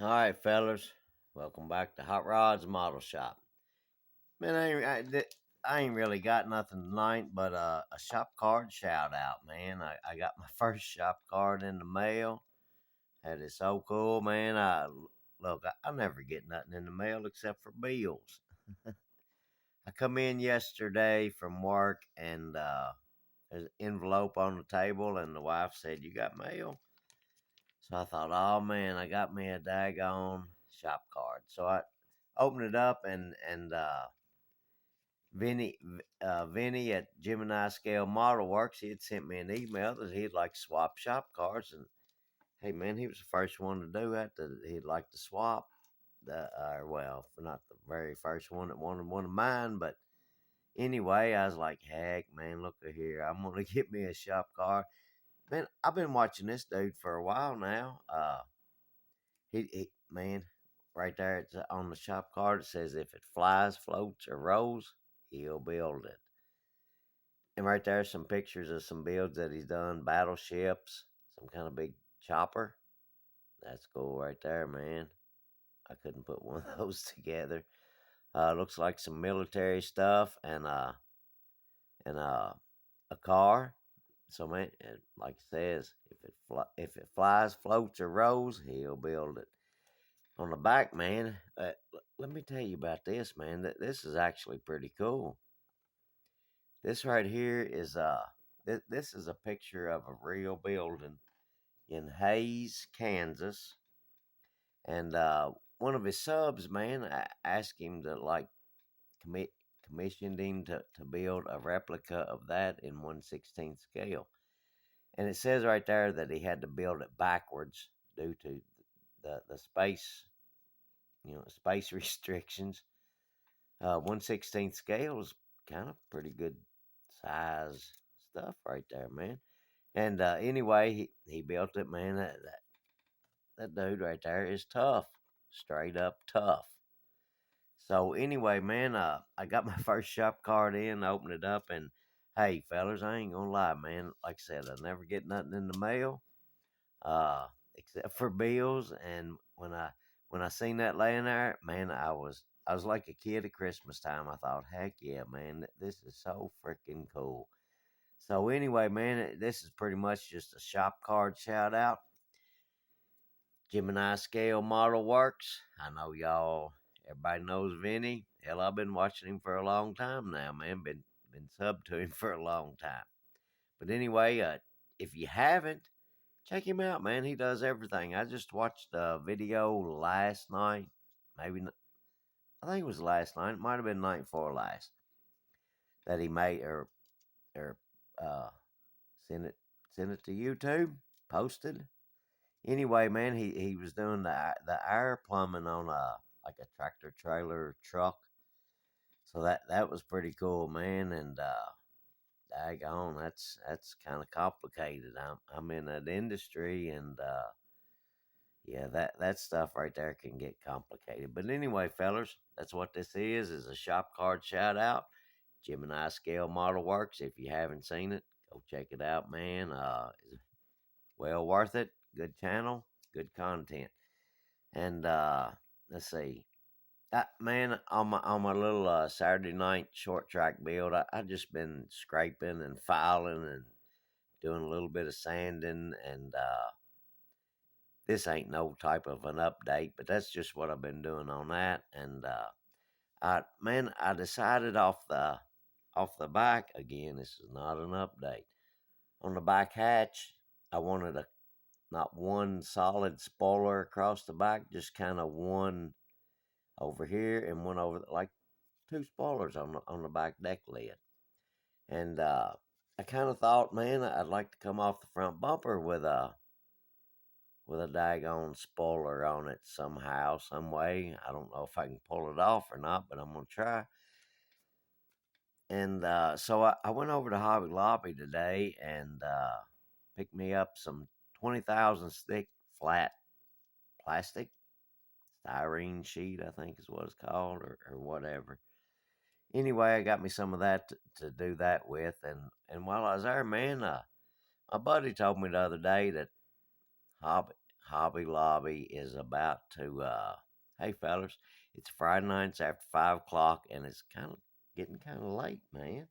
All right, fellas, welcome back to Hot Rods Model Shop. Man, I ain't really got nothing tonight but a shop card shout out, man. I got my first shop card in the mail. That is so cool, man. I never get nothing in the mail except for bills. I come in yesterday from work and there's an envelope on the table, and the wife said, "You got mail?" So I thought, oh man, I got me a daggone shop card. So I opened it up, and Vinny at GeminiScaleModelWerx, he had sent me an email that he'd like to swap shop cards, and hey man, he was the first one to do that. That he'd like to swap well, not the very first one that wanted one of mine, but anyway, I was like, heck, man, look at here, I'm gonna get me a shop card. Man, I've been watching this dude for a while now. Man, right there it's on the shop card. It says if it flies, floats, or rolls, he'll build it. And right there, some pictures of some builds that he's done: battleships, some kind of big chopper. That's cool right there, man. I couldn't put one of those together. Looks like some military stuff and a car. So man, like it says, if it flies, floats, or rolls, he'll build it. On the back, man, let me tell you about this, man. That this is actually pretty cool. This right here is this is a picture of a real building in Hayes, Kansas, and one of his subs, man, asked him to commit commissioned him to build a replica of that in 1/16 scale. And it says right there that he had to build it backwards due to the space, space restrictions. 1/16 scale is kind of pretty good size stuff right there, man. And anyway, he built it, man. That dude right there is tough, straight up tough. So anyway, man, I got my first shop card in, opened it up, and hey, fellas, I ain't gonna lie, man. Like I said, I never get nothing in the mail, uh, except for bills. And when I seen that laying there, man, I was like a kid at Christmas time. I thought, heck yeah, man, this is so freaking cool. So anyway, man, this is pretty much just a shop card shout out. Gemini Scale Model Works. I know everybody knows Vinny. Hell, I've been watching him for a long time now, man. Been sub to him for a long time. But anyway, if you haven't, check him out, man. He does everything. I just watched a video last night. I think it was last night. It might have been night before last that he made or uh, sent it sent it to YouTube, posted. Anyway, man, he was doing the air plumbing on like a tractor trailer truck. So that was pretty cool, man. And daggone, that's kind of complicated. I'm in that industry, and yeah, that stuff right there can get complicated. But anyway, fellers, that's what this is a shop card shout out. Gemini Scale Model Works. If you haven't seen it, go check it out, man. It's well worth it. Good channel, good content. And let's see. Man, on my little Saturday night short track build, I just been scraping and filing and doing a little bit of sanding, and this ain't no type of an update, but that's just what I've been doing on that. And I decided off the back again. This is not an update. On the back hatch, I wanted a not one solid spoiler across the back, just kind of one over here and one over like two spoilers on the back deck lid. And I kind of thought, man, I'd like to come off the front bumper with a daggone spoiler on it somehow, some way. I don't know if I can pull it off or not, but I'm gonna try. And so I went over to Hobby Lobby today and picked me up some 20,000 stick flat plastic styrene sheet, I think is what it's called, or whatever. Anyway, I got me some of that to do that with, and while I was there, man, my buddy told me the other day that Hobby Hobby Lobby is about to, hey fellas, it's Friday nights after 5 o'clock, and it's getting kind of late, man.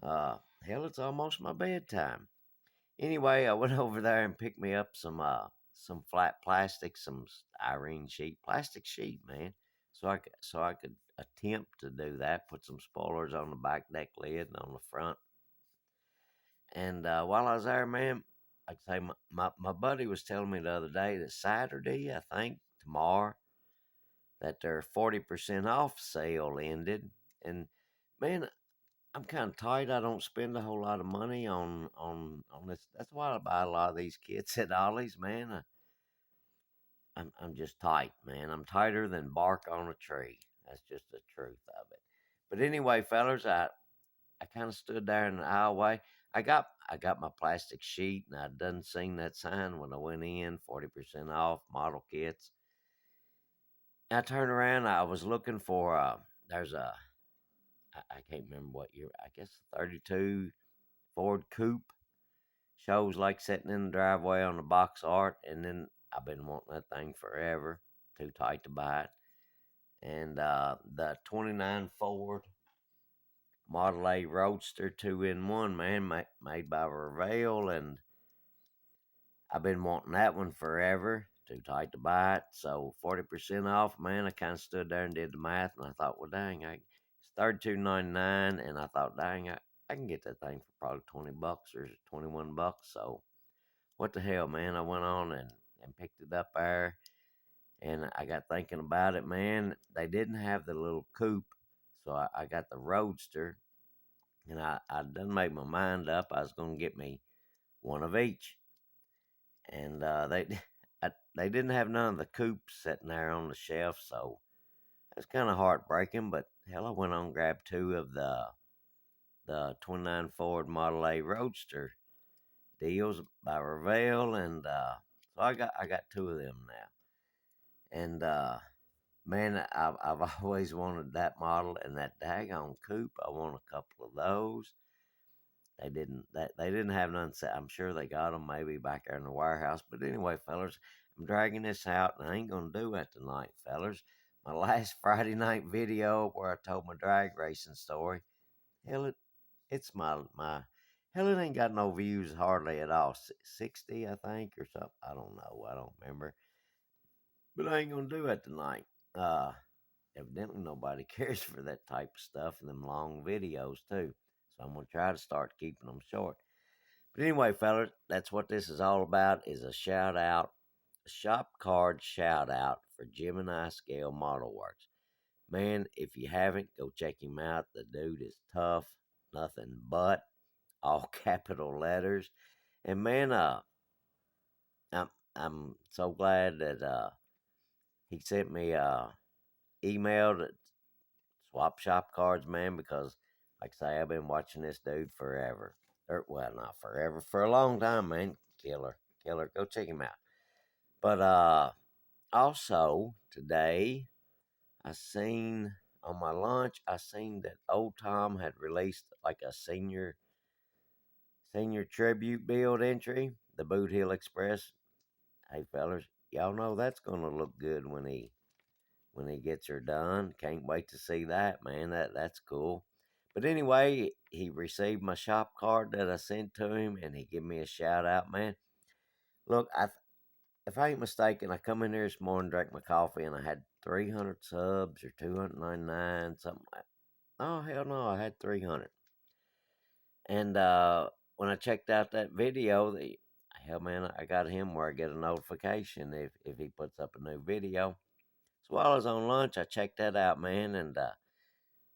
Hell, it's almost my bedtime. Anyway, I went over there and picked me up some flat plastic, some styrene sheet, plastic sheet, man. So I could attempt to do that. Put some spoilers on the back deck lid and on the front. And while I was there, man, like I say, my buddy was telling me the other day that Saturday, I think tomorrow, that their 40% off sale ended. And man, I'm kind of tight. I don't spend a whole lot of money on this. That's why I buy a lot of these kits at Ollie's, man. I'm just tight, man. I'm tighter than bark on a tree. That's just the truth of it. But anyway, fellas, I kind of stood there in the aisleway. I got my plastic sheet, and I done seen that sign when I went in, 40% off model kits. I turned around. I was looking for there's a I can't remember what year. I guess 32 Ford Coupe. Shows like sitting in the driveway on the box art, and then I've been wanting that thing forever. Too tight to buy it. And the 29 Ford Model A Roadster 2-in-1, man, made by Revell, and I've been wanting that one forever. Too tight to buy it. So 40% off, man. I kind of stood there and did the math, and I thought, well, dang, it's $32.99, and I thought, dang, I can get that thing for probably $20 or $21. So what the hell, man? I went on and picked it up there, and I got thinking about it, man. They didn't have the little coupe, so I got the Roadster, and I done made my mind up. I was going to get me one of each. And they didn't have none of the coupes sitting there on the shelf, so it's kind of heartbreaking. But hell, I went on and grabbed two of the 29 Ford Model A Roadster deals by Revell, and so I got two of them now. And man, I've always wanted that model and that daggone coupe. I want a couple of those. They didn't have none set. I'm sure they got them maybe back there in the warehouse. But anyway, fellers, I'm dragging this out, and I ain't gonna do it tonight, fellers. My last Friday night video where I told my drag racing story, hell, it's my hell, it ain't got no views hardly at all. 60, I think, or something. I don't know. I don't remember. But I ain't gonna do it tonight. Evidently nobody cares for that type of stuff and them long videos too. So I'm gonna try to start keeping them short. But anyway, fellas, that's what this is all about, is a shout out, a shop card shout out for GeminiScaleModelWerx. Man, if you haven't, go check him out. The dude is tough, nothing but, all capital letters. And man, I'm so glad that he sent me email to swap shop cards, man, because like I say, I've been watching this dude forever. Well, not forever, for a long time, man. Killer. Go check him out. But also today I seen on my lunch, I seen that old Tom had released like a senior tribute build entry, the Boot Hill Express. Hey fellers, y'all know that's gonna look good when he gets her done. Can't wait to see that, man. That's cool. But anyway, he received my shop card that I sent to him, and he gave me a shout out, man. Look, if I ain't mistaken, I come in here this morning, drank my coffee, and I had 300 subs or 299, something like. Oh hell no, I had 300. And when I checked out that video, hell man, I got him where I get a notification if he puts up a new video. So while I was on lunch, I checked that out, man, and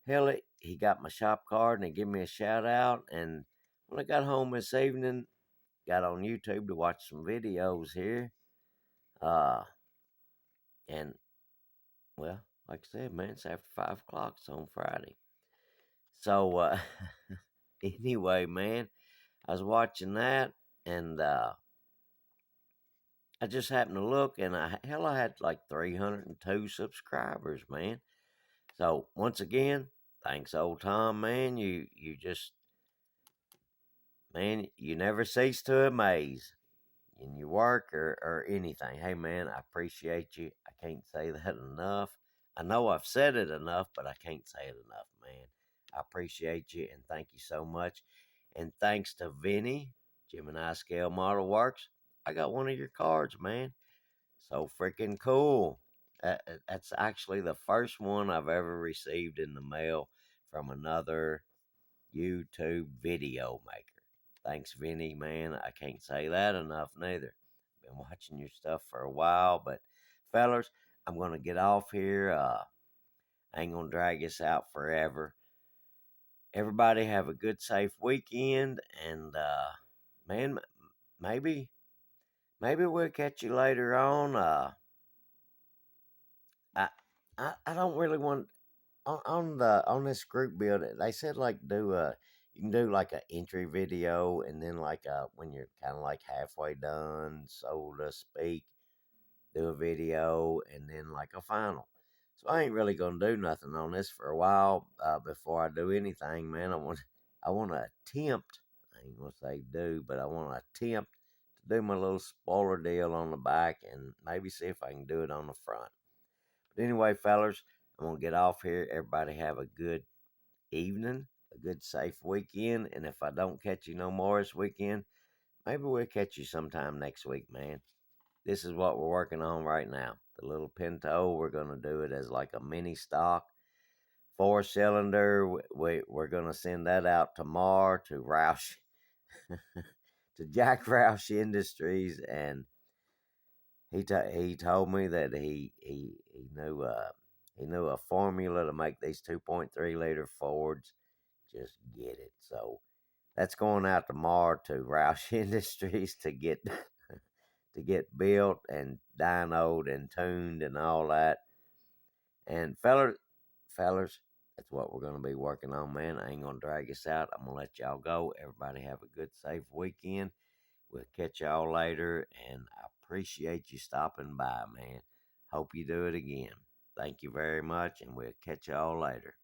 hell, he got my shop card and he gave me a shout out. And when I got home this evening, got on YouTube to watch some videos here. And well, like I said, man, it's after 5 o'clock. It's on Friday. So anyway, man, I was watching that, and I just happened to look, and I had like 302 subscribers, man. So once again, thanks, old Tom, man. You just, man, you never cease to amaze. in your work or anything. Hey, man, I appreciate you. I can't say that enough. I know I've said it enough, but I can't say it enough, man. I appreciate you and thank you so much. And thanks to Vinny, Gemini Scale Model Works, I got one of your cards, man. So freaking cool. That's actually the first one I've ever received in the mail from another YouTube video maker. Thanks, Vinny, man. I can't say that enough, neither. Been watching your stuff for a while, but fellas, I'm gonna get off here. I ain't gonna drag this out forever. Everybody have a good, safe weekend, and man, maybe maybe we'll catch you later on. I I don't really want on this group build. They said like do a you can do like an entry video and then like when you're kind of like halfway done, so to speak, do a video and then like a final. So I ain't really gonna do nothing on this for a while before I do anything, man. I want to attempt. I ain't gonna say do, but I want to attempt to do my little spoiler deal on the back and maybe see if I can do it on the front. But anyway, fellas, I'm going to get off here. Everybody have a good evening, a good, safe weekend. And if I don't catch you no more this weekend, maybe we'll catch you sometime next week, man. This is what we're working on right now. The little Pinto, we're going to do it as like a mini stock, 4-cylinder. We're going to send that out tomorrow to Roush, to Jack Roush Industries, and he told me that he knew a formula to make these 2.3 liter Fords. Just get it. So that's going out tomorrow to Roush Industries to get to get built and dynoed and tuned and all that. And fellers, that's what we're gonna be working on, man. I ain't gonna drag this out. I'm gonna let y'all go. Everybody have a good, safe weekend. We'll catch y'all later, and I appreciate you stopping by, man. Hope you do it again. Thank you very much, and we'll catch y'all later.